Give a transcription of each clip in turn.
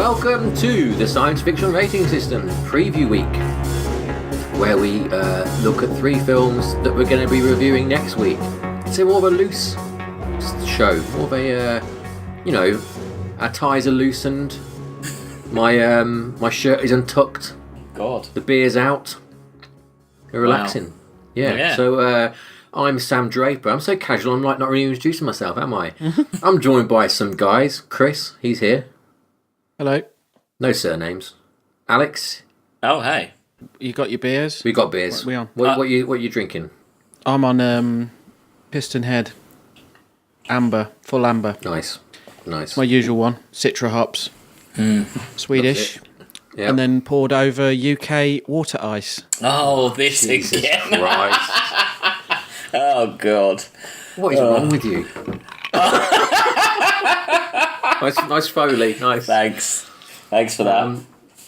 Welcome to the Science Fiction Rating System Preview Week, where we look at 3 films that we're going to be reviewing next week. It's more of a loose show, more of a, our ties are loosened, my shirt is untucked, God, the beer's out, we're relaxing. Wow. Yeah. So I'm Sam Draper. I'm so casual, I'm like not really introducing myself, am I? I'm joined by some guys. Chris, he's here. Hello. No surnames. Alex. Oh, hey. You got your beers? We got beers. What are we on? What are you drinking? I'm on Piston Head. Amber. Full amber. Nice. My usual one. Citra hops. Swedish. Yep. And then poured over UK water ice. Oh, this Jesus again. Christ. Oh, God. What is wrong with you? nice Foley. Nice. Thanks for that.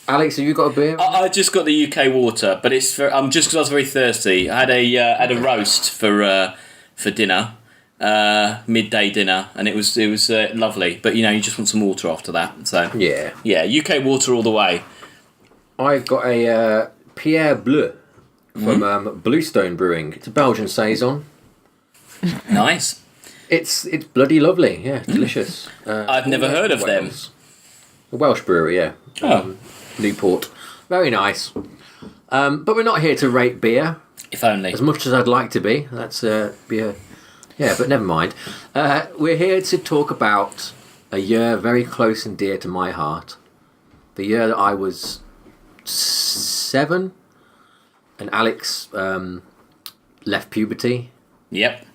Alex, have you got a beer? I just got the UK water, but it's just because I was very thirsty. I had a roast for dinner, midday dinner, and it was lovely. But you just want some water after that. So yeah, UK water all the way. I've got a Pierre Bleu from Bluestone Brewing. It's a Belgian saison. Nice. It's bloody lovely. Yeah, delicious. I've never heard of them. A Welsh brewery, yeah. Newport. Very nice. But we're not here to rate beer. If only. As much as I'd like to be. That's beer. Yeah, but never mind. We're here to talk about a year very close and dear to my heart. The year that I was 7 and Alex left puberty. Yep.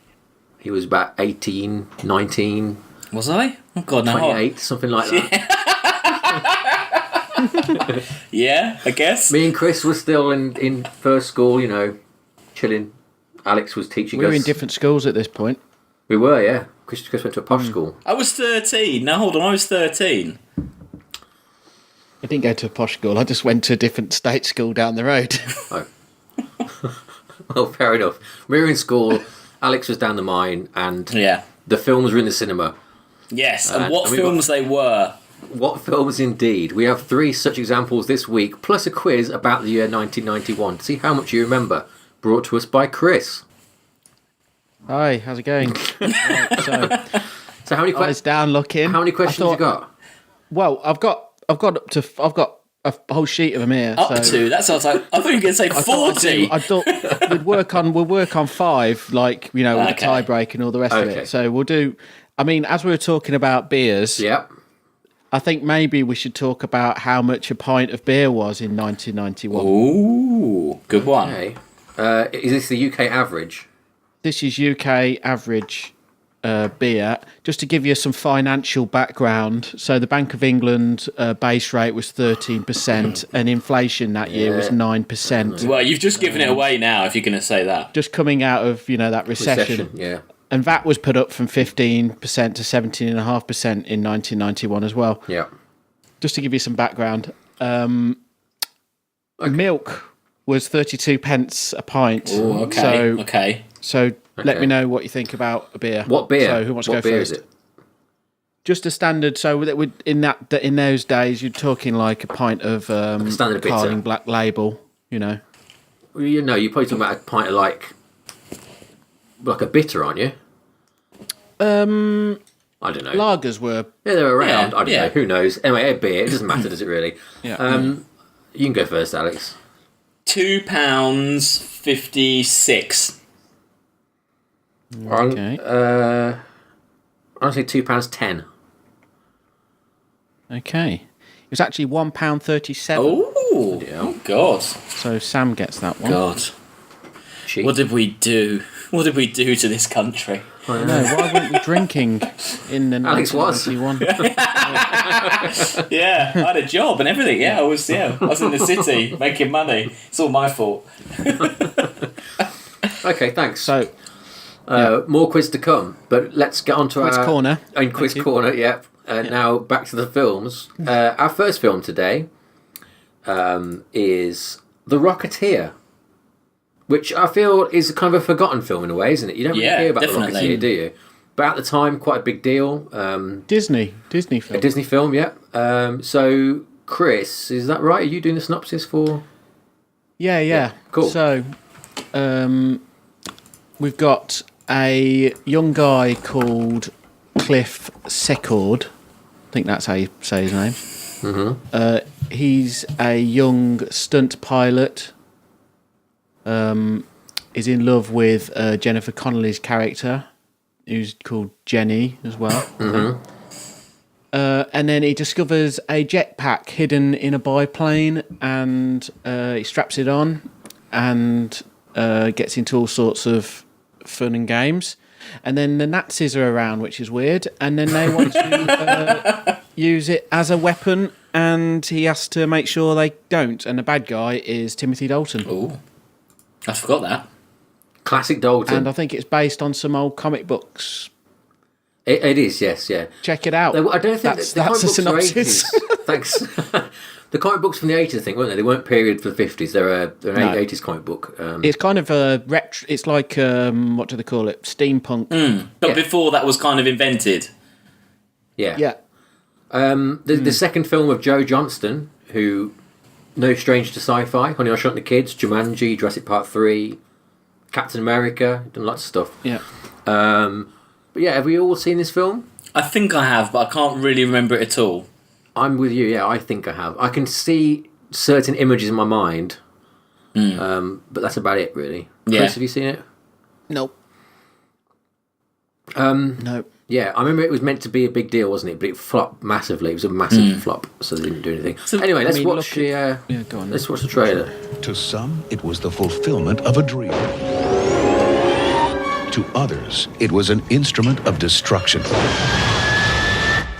He was about 18, 19. Was I? Oh, God, no. 28, something like that. Yeah, I guess. Me and Chris were still in first school, chilling. Alex was teaching us. We were in different schools at this point. We were, yeah. Chris went to a posh school. I was 13. No, hold on. I was 13. I didn't go to a posh school. I just went to a different state school down the road. Oh. Well, fair enough. We were in school. Alex was down the mine, and the films were in the cinema. Yes, and what films they were. What films indeed. We have 3 such examples this week, plus a quiz about the year 1991 to see how much you remember, brought to us by Chris. Hi, how's it going? Right, so how many questions? Down looking. How many questions you got? Well, I've got a whole sheet of them here. That sounds like I thought you were going to say 40. I thought we'll work on 5, with the tiebreak and all the rest of it. So we'll do. I mean, as we were talking about beers, I think maybe we should talk about how much a pint of beer was in 1991. Ooh, good one. Okay. Is this the UK average? This is UK average beer. Just to give you some financial background, so the Bank of England base rate was 13%, and inflation that year was 9%. Well, you've just given it away now if you're going to say that. Just coming out of that recession. Yeah. And VAT was put up from 15% to 17.5% in 1991 as well. Yeah. Just to give you some background, milk was 32 pence a pint. Oh, okay. So let me know what you think about a beer. What beer? So who wants to go beer first? Is it? Just a standard. So in those days, you're talking like a pint of standard Carling bitter. Black Label. Well, you're probably talking about a pint of like a bitter, aren't you? I don't know. Lagers were. Yeah, they were around. Yeah, I don't know. Who knows? Anyway, a beer. It doesn't matter, does it really? Yeah. You can go first, Alex. £2.56. Okay. I'll say £2.10. Okay. It was actually £1.37. Oh, God. So Sam gets that one. God. Cheap. What did we do? What did we do to this country? I know. Why weren't we drinking in the Alex was. 1991? Yeah, I had a job and everything. I was in the city making money. It's all my fault. Okay, thanks. So, more quiz to come, but let's get on to quiz our corner. Quiz corner. Yep. Now back to the films. Our first film today is The Rocketeer, which I feel is kind of a forgotten film in a way, isn't it? You don't really hear about definitely. The Rocketeer, do you? but at the time, quite a big deal. Disney film. A Disney film, yeah. So, Chris, is that right? Are you doing the synopsis for? Yeah. Cool. So, we've got a young guy called Cliff Secord. I think that's how you say his name. Mm-hmm. He's a young stunt pilot. Is in love with Jennifer Connelly's character, who's called Jenny as well. Mm-hmm. And then he discovers a jetpack hidden in a biplane, and he straps it on and gets into all sorts of fun and games. And then the Nazis are around, which is weird, and then they want to use it as a weapon, and he has to make sure they don't. And the bad guy is Timothy Dalton. Oh, I forgot that. Classic Dalton. And I think it's based on some old comic books. It is, yes, yeah. Check it out. I don't think that's a synopsis. Thanks. The comic books from the 80s, I think, weren't they? They weren't period for the 50s. They're an 80s comic book. It's kind of a retro. It's like what do they call it? Steampunk. But before that was kind of invented. Yeah. Yeah. The second film of Joe Johnston, who no stranger to sci-fi. Honey, I Shrunk the Kids, Jumanji, Jurassic Park 3, Captain America, done lots of stuff. Yeah. But yeah, have we all seen this film? I think I have, but I can't really remember it at all. I'm with you, yeah, I think I have. I can see certain images in my mind, but that's about it, really. Yeah. Chris, have you seen it? Nope. No. Yeah, I remember it was meant to be a big deal, wasn't it? But it flopped massively. It was a massive flop, so they didn't do anything. So, anyway, let's watch the. Go on. Let's watch the trailer. To some, it was the fulfillment of a dream. To others, it was an instrument of destruction.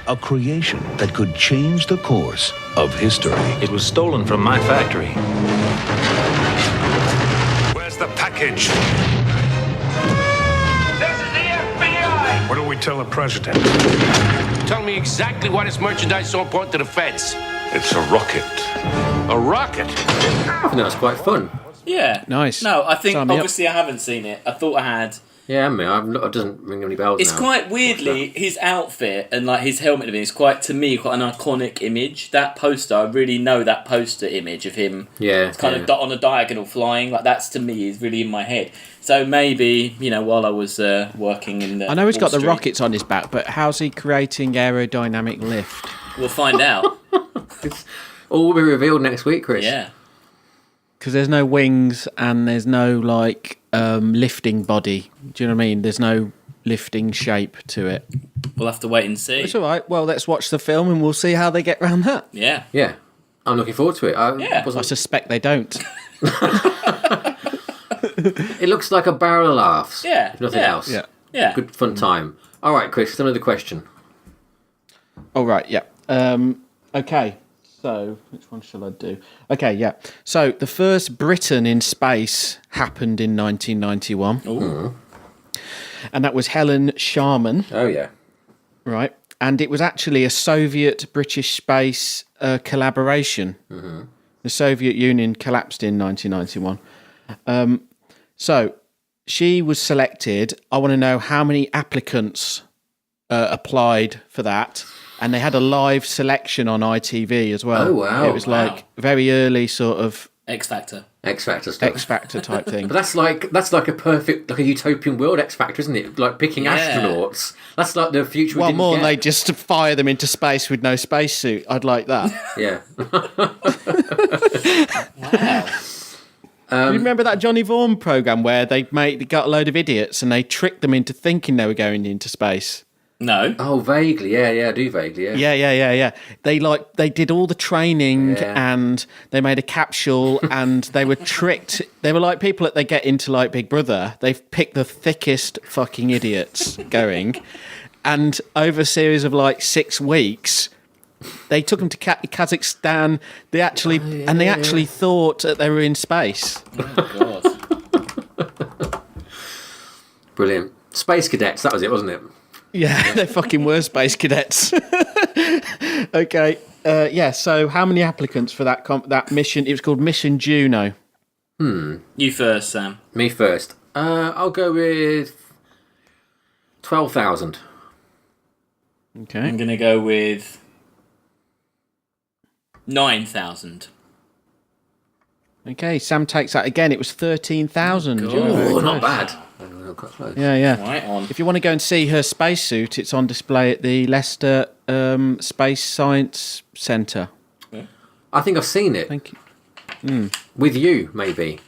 A creation that could change the course of history. It was stolen from my factory. Where's the package? This is the FBI! What do we tell the president? Tell me exactly why this merchandise is so important to the feds. It's a rocket. A rocket? I think that was quite fun. Yeah. Nice. No, I think Sign me up. obviously I haven't seen it. I thought I had. Yeah, I mean, it doesn't ring any bells It's now. quite weirdly his outfit and like his helmet and everything is quite, to me, quite an iconic image. That poster, I really know that poster image of him. Yeah, it's kind of on a diagonal flying. Like that's to me is really in my head. So maybe while I was working in the. I know he's got Wall the Street, rockets on his back, but how's he creating aerodynamic lift? We'll find out. All will be revealed next week, Chris. Yeah. Because there's no wings and there's no lifting body. Do you know what I mean? There's no lifting shape to it. We'll have to wait and see. It's all right. Well, let's watch the film and we'll see how they get around that. Yeah. Yeah. I'm looking forward to it. Yeah. I suspect they don't. It looks like a barrel of laughs. Yeah. If nothing else. Yeah. Yeah. Good fun time. All right, Chris, another question. All right. Yeah. Okay. So, which one shall I do? Okay, yeah. So, the first Briton in space happened in 1991. Ooh. And that was Helen Sharman, Oh, yeah. right? And it was actually a Soviet-British space collaboration. Mm-hmm. The Soviet Union collapsed in 1991. So, she was selected. I want to know how many applicants applied for that. And they had a live selection on ITV as well. Oh, wow. It was like very early sort of X Factor. X Factor stuff. X Factor type thing. But that's like a perfect, like a utopian world X Factor, isn't it? Like picking astronauts. That's like the future. Well, we didn't more get. than they just fire them into space with no spacesuit. I'd like that. Yeah. Wow. Do you remember that Johnny Vaughan program where they got a load of idiots and they tricked them into thinking they were going into space? No. Oh, vaguely. Yeah, I do vaguely. Yeah. Yeah. They did all the training Yeah. and they made a capsule and they were tricked. They were like people that they get into like Big Brother. They've picked the thickest fucking idiots going, and over a series of like 6 weeks, they took them to Kazakhstan. They actually thought that they were in space. Oh, God. Brilliant. Space Cadets. That was it, wasn't it? Yeah, they fucking were space cadets. Okay. So how many applicants for that mission? It was called Mission Juno. You first, Sam. Me first. I'll go with 12,000. Okay. I'm going to go with 9,000. Okay, Sam takes that again. It was 13,000. Oh, not bad. Yeah. Right on. If you want to go and see her spacesuit, it's on display at the Leicester Space Science Centre. I think I've seen it. Thank you. With you, maybe.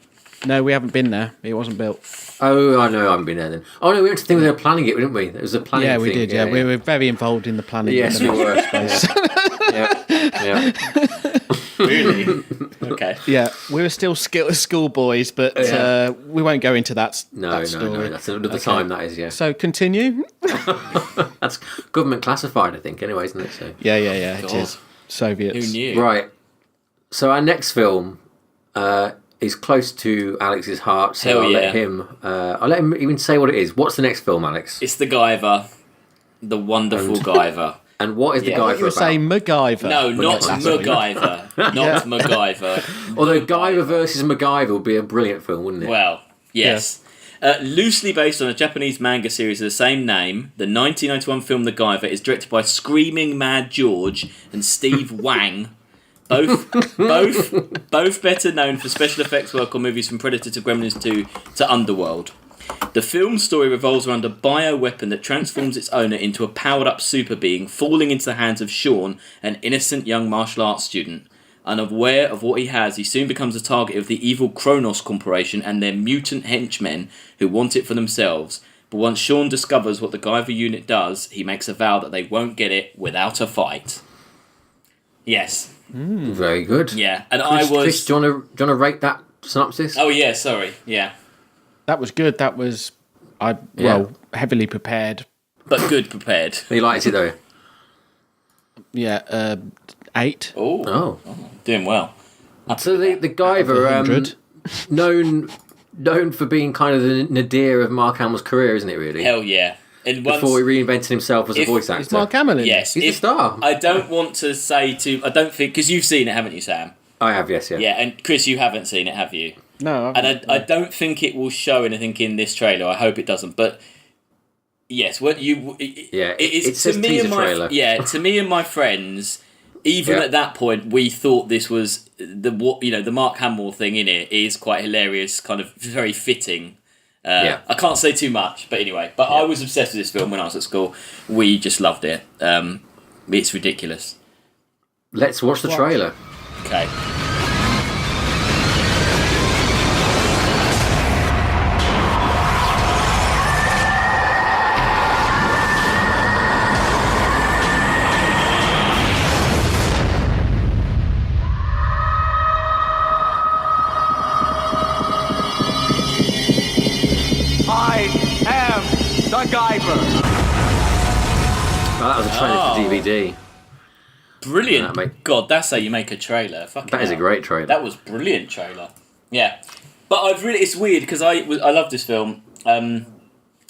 No, we haven't been there. It wasn't built. Oh, I know. I haven't been there then. Oh no, we went to the thing where they were planning it, didn't we? It was a planning. Yeah, we thing. did. Yeah, we were very involved in the planning. Yes, we were. Yeah. Really? Okay. Yeah, we were still schoolboys, but we won't go into that. No. That's another time. That is. Yeah. So continue. That's government classified, I think. Anyway, isn't it? So. Yeah. It is. Soviets. Who knew? Right. So our next film is close to Alex's heart. So I'll let him even say what it is. What's the next film, Alex? It's the Guyver, the wonderful Guyver. And what is the Guyver You were about? saying MacGyver. No, not MacGyver. Not MacGyver. Although Guyver versus MacGyver would be a brilliant film, wouldn't it? Well, yes. Loosely based on a Japanese manga series of the same name, the 1991 film The Guyver is directed by Screaming Mad George and Steve Wang. Both better known for special effects work on movies from Predator to Gremlins 2 to Underworld. The film's story revolves around a bioweapon that transforms its owner into a powered-up super being, falling into the hands of Sean, an innocent young martial arts student. Unaware of what he has, he soon becomes a target of the evil Kronos Corporation and their mutant henchmen who want it for themselves. But once Sean discovers what the Guyver unit does, he makes a vow that they won't get it without a fight. Yes. Very good. Yeah, and Chris, do you want to rate that synopsis? Oh yeah, sorry. Yeah. That was good. That was, heavily prepared. But good prepared. He likes it though. Yeah, 8. Oh, doing well. So the Guyver, known for being kind of the nadir of Mark Hamill's career, isn't it? Really? Hell yeah. And before he reinvented himself as a voice actor. Is Mark Hamill in? Yes, he's a star. I don't want to say I don't think because you've seen it, haven't you, Sam? I have, yes, yeah. Yeah, and Chris, you haven't seen it, have you? No. I don't think it will show anything in this trailer. I hope it doesn't. But yes, what you it's to me and trailer. To me and my friends, even at that point, we thought this was the Mark Hamill thing in it is quite hilarious, kind of very fitting. I can't say too much, but anyway. But I was obsessed with this film when I was at school. We just loved it. It's ridiculous. Let's watch the trailer. Okay. I am the Guyver. Oh, that was a trailer for DVD. Brilliant. God, that's how you make a trailer. That is a great trailer. That was brilliant trailer. Yeah. But it's weird because I love this film.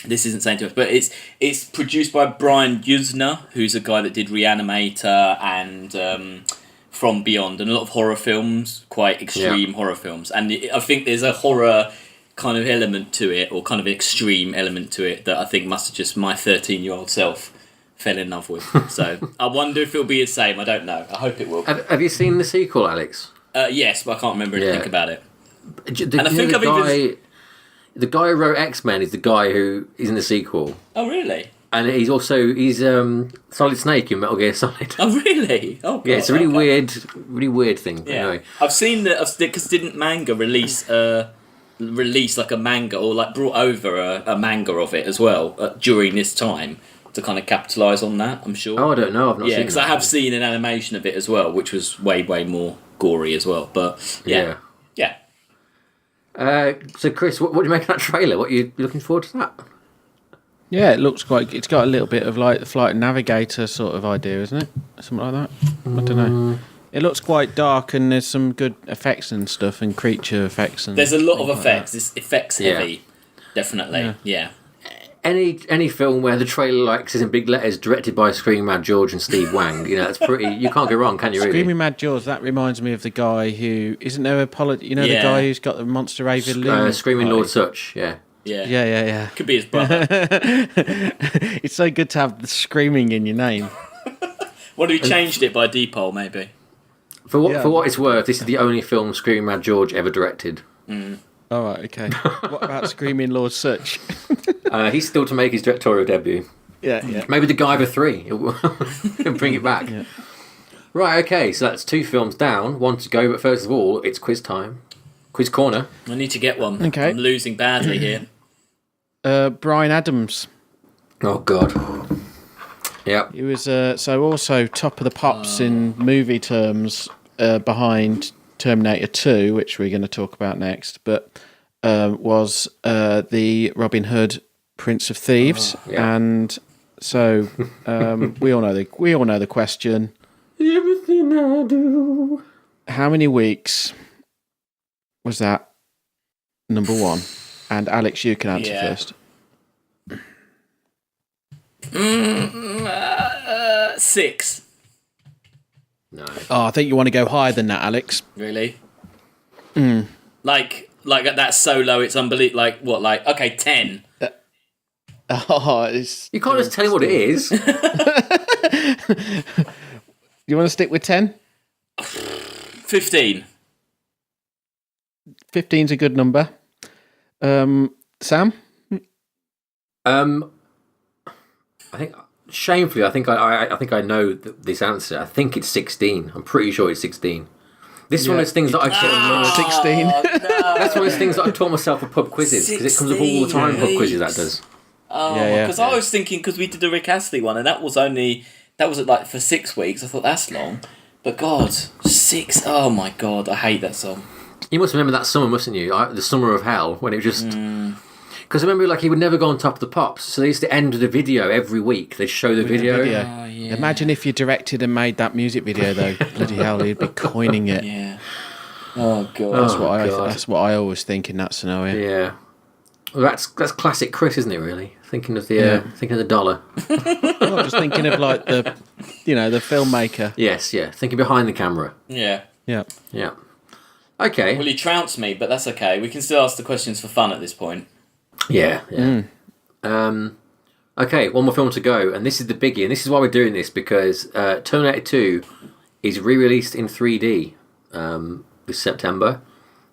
This isn't saying too much, but it's produced by Brian Yuzna, who's a guy that did Reanimator and From Beyond and a lot of horror films, quite extreme horror films. And I think there's a horror kind of element to it, or kind of an extreme element to it, that I think must have just my 13-year-old self fell in love with. So I wonder if it'll be the same. I don't know. I hope it will. Have you seen the sequel, Alex? Yes, but I can't remember anything about it. The guy who wrote X-Men is the guy who is in the sequel. Oh, really? And he's Solid Snake in Metal Gear Solid. Oh, really? Oh, God, yeah, it's a really weird thing. Yeah. Anyway. I've seen that because didn't manga release like a manga or like brought over a manga of it as well during this time to kind of capitalise on that, I'm sure. Oh, I don't know. I've not seen it. Yeah, because I have seen an animation of it as well, which was way more gory as well. But yeah. So, Chris, what do you make of that trailer? What are you looking forward to that? Yeah, it looks quite. It's got a little bit of like the Flight Navigator sort of idea, isn't it? Something like that. I don't know. It looks quite dark, and there's some good effects and stuff, and creature effects. And there's a lot of effects. It's effects heavy, definitely. Yeah. Any film where the trailer says in big letters, directed by Screaming Mad George and Steve Wang, that's pretty. You can't go wrong, can you? Really? Screaming Mad George. That reminds me of the guy who isn't there a the guy who's got the Monster Raven. Screaming Lord Such. Yeah. Yeah. Could be his brother. It's so good to have the screaming in your name. What if he changed it by Deepole, maybe? For what it's worth, this is the only film Screaming Mad George ever directed. All right, okay. What about Screaming Lord Sutch? He's still to make his directorial debut. Yeah. Maybe the Guyver 3. He'll bring it back. Yeah. Right, okay, so that's 2 films down, 1 to go, but first of all, it's quiz time. Quiz corner. I need to get one. Okay. I'm losing badly here. Bryan Adams. Oh, God. Yep. He was so also top of the pops in movie terms behind Terminator 2, which we're going to talk about next, but was the Robin Hood Prince of Thieves, and so we all know the question. Everything I do. How many weeks was that? Number 1, and Alex, you can answer first. 6. No. Oh, I think you want to go higher than that, Alex. Really? Like that's so low, it's unbelievable. Like what? Like okay, 10. You can't just tell him what it is. You want to stick with 10? 15. 15's a good number. Sam? I think, shamefully, I think I know this answer. I think it's 16. I'm pretty sure it's 16. This is one of those things that I taught 16. No. That's one of those things that I taught myself for pub quizzes because it comes up all the time in pub quizzes. That does. Because I was thinking because we did the Rick Astley one and that was like for 6 weeks. I thought that's long, but God, 6. Oh my God, I hate that song. You must remember that summer, mustn't you? The summer of hell when it was just. Because I remember, like, he would never go on Top of the Pops, so they used to end with a video every week. They'd show the video. Oh, yeah. Imagine if you directed and made that music video, though. Bloody hell, he'd be coining it. Yeah. Oh God. That's what I always think in that scenario. Yeah. Well, that's classic Chris, isn't it? Really, thinking of the dollar. Well, just thinking of like the filmmaker. Yes, yeah. Thinking behind the camera. Yeah. Okay. Well, he trounced me, but that's okay. We can still ask the questions for fun at this point. Yeah. Okay, one more film to go, and this is the biggie, and this is why we're doing this, because Terminator 2 is re-released in 3D this September.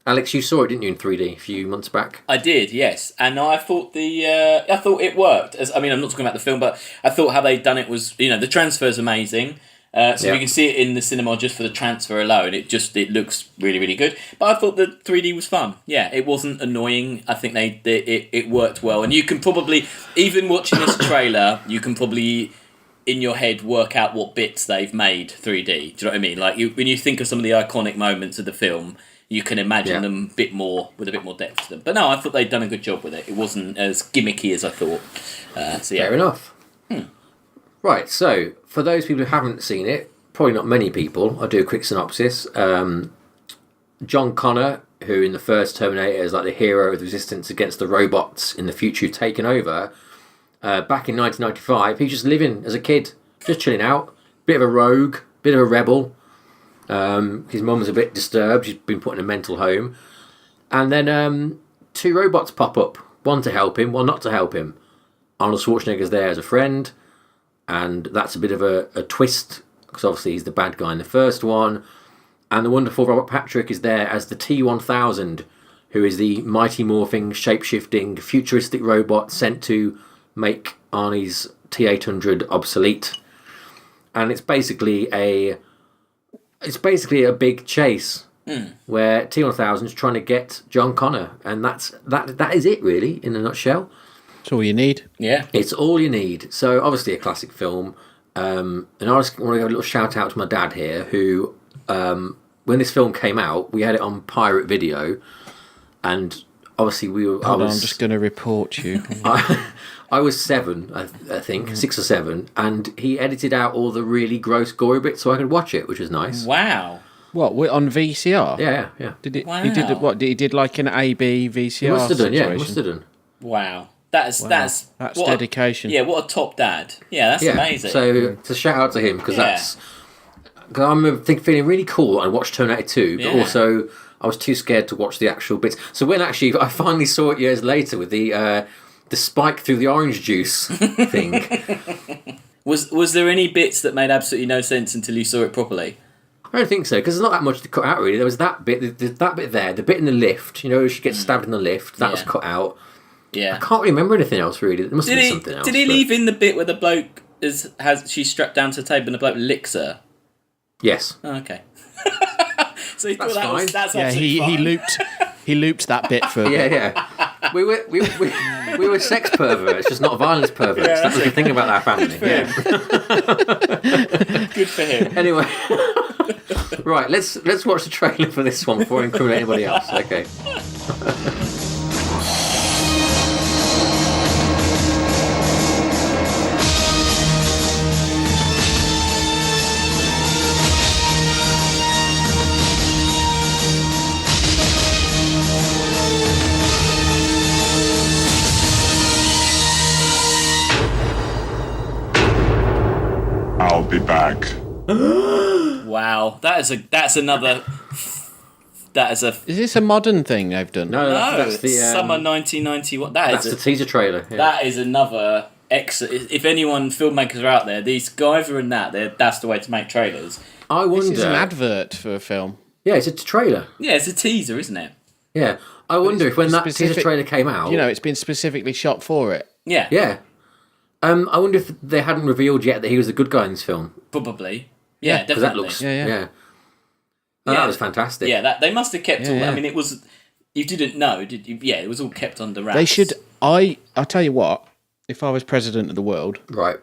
Alex, you saw it, didn't you, in 3D a few months back? I did, yes, and I thought it worked. I'm not talking about the film, but I thought how they'd done it was, the transfer's amazing. So you can see it in the cinema just for the transfer alone. It looks really, really good. But I thought the 3D was fun. Yeah, it wasn't annoying. I think it worked well. And you can probably, even watching this trailer, you can probably, in your head, work out what bits they've made 3D. Do you know what I mean? Like, when you think of some of the iconic moments of the film, you can imagine them with a bit more depth to them. But no, I thought they'd done a good job with it. It wasn't as gimmicky as I thought. Fair enough. Right, so for those people who haven't seen it, probably not many people, I'll do a quick synopsis. John Connor, who in the first Terminator is like the hero of the resistance against the robots in the future who've taken over, back in 1995, he's just living as a kid, just chilling out, bit of a rogue, bit of a rebel. His mum's a bit disturbed, she's been put in a mental home. And then 2 robots pop up, one to help him, one not to help him. Arnold Schwarzenegger's there as a friend. And that's a bit of a twist, because obviously he's the bad guy in the first one. And the wonderful Robert Patrick is there as the T-1000, who is the mighty morphing, shape-shifting, futuristic robot sent to make Arnie's T-800 obsolete. And it's basically a big chase where T-1000 is trying to get John Connor, and that is it really in a nutshell. It's all you need. Yeah. It's all you need. So, obviously, a classic film. And I just want to give a little shout out to my dad here, who, when this film came out, we had it on pirate video. And obviously, I'm just going to report you. I was 7, I think, 6 or 7. And he edited out all the really gross, gory bits so I could watch it, which was nice. Wow. What, on VCR? Yeah. Did it? Wow. He did what? He did like an AB VCR. He must have done, situation. must have done. Wow. That's dedication. What a top dad. Yeah, that's amazing. So to shout out to him because I remember feeling really cool. I watched Terminator 2, but also I was too scared to watch the actual bits. So when actually I finally saw it years later with the spike through the orange juice thing. Was there any bits that made absolutely no sense until you saw it properly? I don't think so, because there's not that much to cut out really. There was that bit there, the bit in the lift. She gets stabbed in the lift. That was cut out. Yeah. I can't remember anything else really. There must have been something else. Did he leave in the bit where the bloke she's strapped down to the table and the bloke licks her? Yes. Oh, okay. So he That's thought fine. That's he looped. He looped that bit for. Yeah. We were sex perverts, just not violence perverts. Yeah, that's the thing about our family. Yeah. Good for him. Anyway, right. Let's watch the trailer for this one before I incriminate anybody else. Okay. I'll be back. Wow, that's another. Is this a modern thing they've done? No, that's the summer 1991. That's the teaser trailer. Yeah. That is another excellent. If anyone filmmakers are out there, these Guyver and that's the way to make trailers. I wonder. This is an advert for a film. Yeah, it's a trailer. Yeah, it's a teaser, isn't it? Yeah, I wonder if when that teaser trailer came out, it's been specifically shot for it. Yeah. Yeah. I wonder if they hadn't revealed yet that he was the good guy in this film. Probably. Yeah, definitely. That looks. Yeah. That was fantastic. Yeah, that they must have kept all. I mean, it was. You didn't know, did you? Yeah, it was all kept under wraps. They should. I'll tell you what. If I was president of the world, right,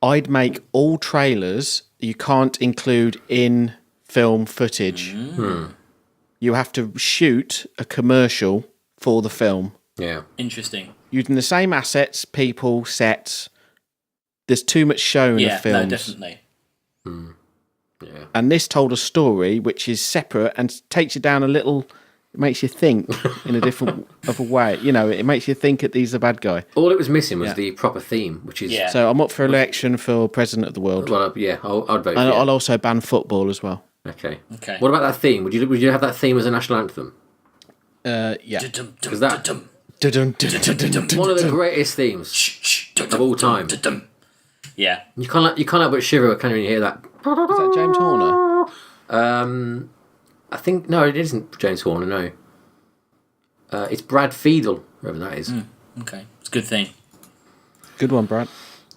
I'd make all trailers you can't include in film footage. You have to shoot a commercial for the film. Yeah, interesting. Using the same assets, people, sets. There's too much shown of films. Yeah, no, definitely. Yeah. And this told a story which is separate and takes you down a little. It makes you think in a different of a way. It makes you think that he's the bad guy. All it was missing was the proper theme, which is. Yeah. So I'm up for election for president of the world. Well, I'd vote. And I'll also ban football as well. Okay. What about that theme? Would you have that theme as a national anthem? Yeah. Because that one of the greatest themes of all time. Yeah. You can't help but shiver when you hear that. Is that James Horner? I think no, it isn't James Horner. No, it's Brad Fiedel, whoever that is. Okay, it's a good thing. Good one, Brad.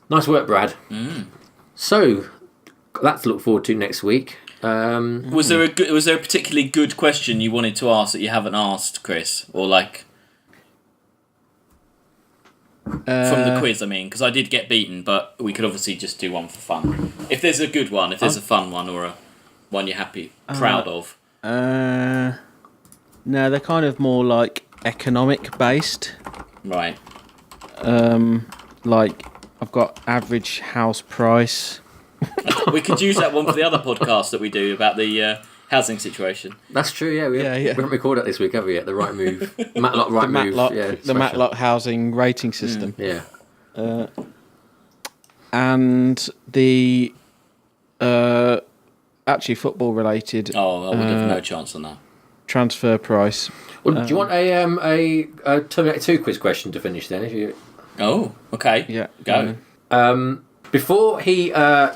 Nice work, Brad. So that's to look forward to next week. Was there a particularly good question you wanted to ask that you haven't asked, Chris, or like? From the quiz, I mean, because I did get beaten, but we could obviously just do one for fun. If there's a good one, if there's a fun one, or a one you're proud of. No, they're kind of more like economic based. Right. Like I've got average house price. We could use that one for the other podcast that we do about the housing situation. That's true. Yeah, we haven't recorded that this week, have we? Yet the right move, Matlock right move. The Matlock housing rating system. Yeah. And the actually football related. Oh, we have no chance on that. Transfer price. Well, do you want a Terminator 2 quiz question to finish then? If you. Oh, okay. Yeah. Go. Before he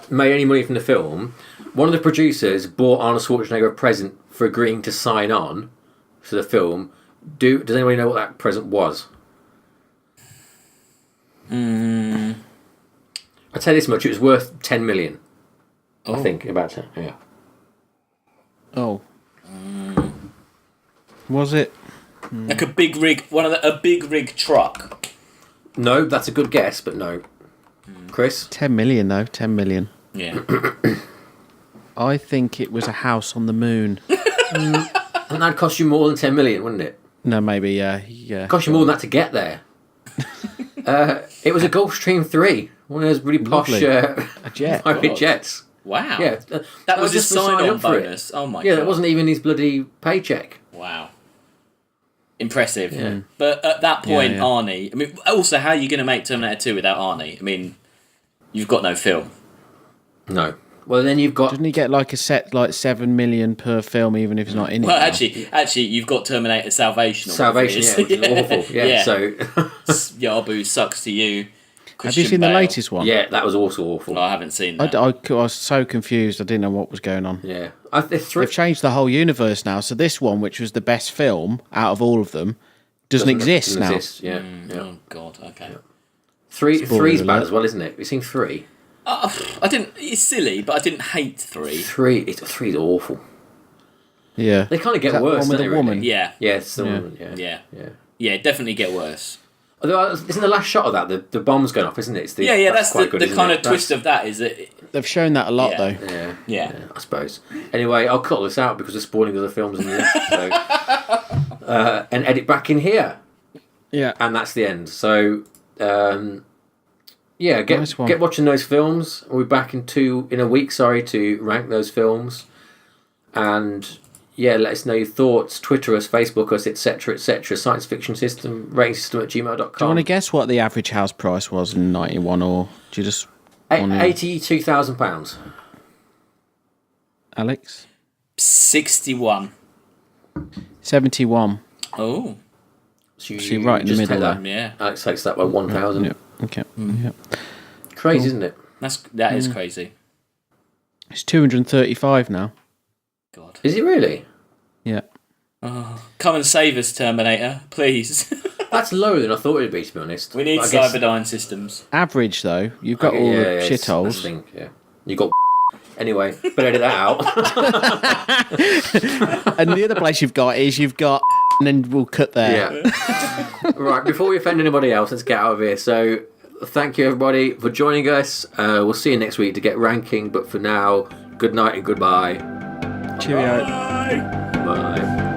made any money from the film, one of the producers bought Arnold Schwarzenegger a present for agreeing to sign on to the film. Does anybody know what that present was? I'd say this much: it was worth 10 million. I think about it. Yeah. Oh. Was it like a big rig? A big rig truck. No, that's a good guess, but no. Chris? 10 million though? 10 million. Yeah. I think it was a house on the moon. And that'd cost you more than 10 million, wouldn't it? No, maybe, yeah. It cost you more than that to get there. It was a Gulfstream 3, one of those really posh a jet. private jets. Wow. Yeah, that was his just for signing sign-on up for it. bonus. Oh my god. Yeah, that wasn't even his bloody paycheck. Wow. Impressive. Yeah. But at that point, Yeah. Arnie. I mean, also, how are you going to make Terminator 2 without Arnie? I mean, you've got no film. No. Well, then you've got... Doesn't he get like a set like 7 million per film, even if he's not in it? Well, actually, you've got Terminator Salvation. Salvation, yeah, which is awful. Yeah, so... Yabu sucks to you. Have you seen the latest one? Yeah, that was also awful. No, I haven't seen that. I was so confused. I didn't know what was going on. Yeah. They've changed the whole universe now. So this one, which was the best film out of all of them, doesn't exist now. Yeah. Oh, God, okay. Yeah. Three's bad as well, isn't it? Have you seen 3? I didn't... It's silly, but I didn't hate 3. 3's awful. Yeah. They kind of get worse, don't they, woman? really? Yeah. Yeah, it's the woman, yeah. Yeah, definitely get worse. Although, isn't the last shot of that the bomb's going off, isn't it? That's the kind of twist of that, is that... They've shown that a lot, though. Yeah, I suppose. Anyway, I'll cut this out because we're spoiling other films in the list, so... and edit back in here. Yeah. And that's the end. So, get watching those films. We'll be back in a week, to rank those films. And... yeah, let us know your thoughts. Twitter us, Facebook us, etc., etc. Science Fiction System, ratingsystem@gmail.com. Do you want to guess what the average house price was in 91, or do you just... £82,000. Alex? 61. 71. Oh. So you're right in the middle there. Yeah. Alex takes that by 1,000. Yeah. Okay. Yeah. Crazy, isn't it? That is crazy. It's 235 now. God. Is it really? Yeah. Oh, come and save us, Terminator, please. That's lower than I thought it would be, to be honest. We need Cyberdyne systems. Average, though. You've got all the shitholes. You got... Anyway, better edit that out. And the other place you've got... and then we'll cut there. Yeah. Right, before we offend anybody else, let's get out of here. So, thank you, everybody, for joining us. We'll see you next week to get ranking. But for now, good night and goodbye. Cheerio. Bye. Bye.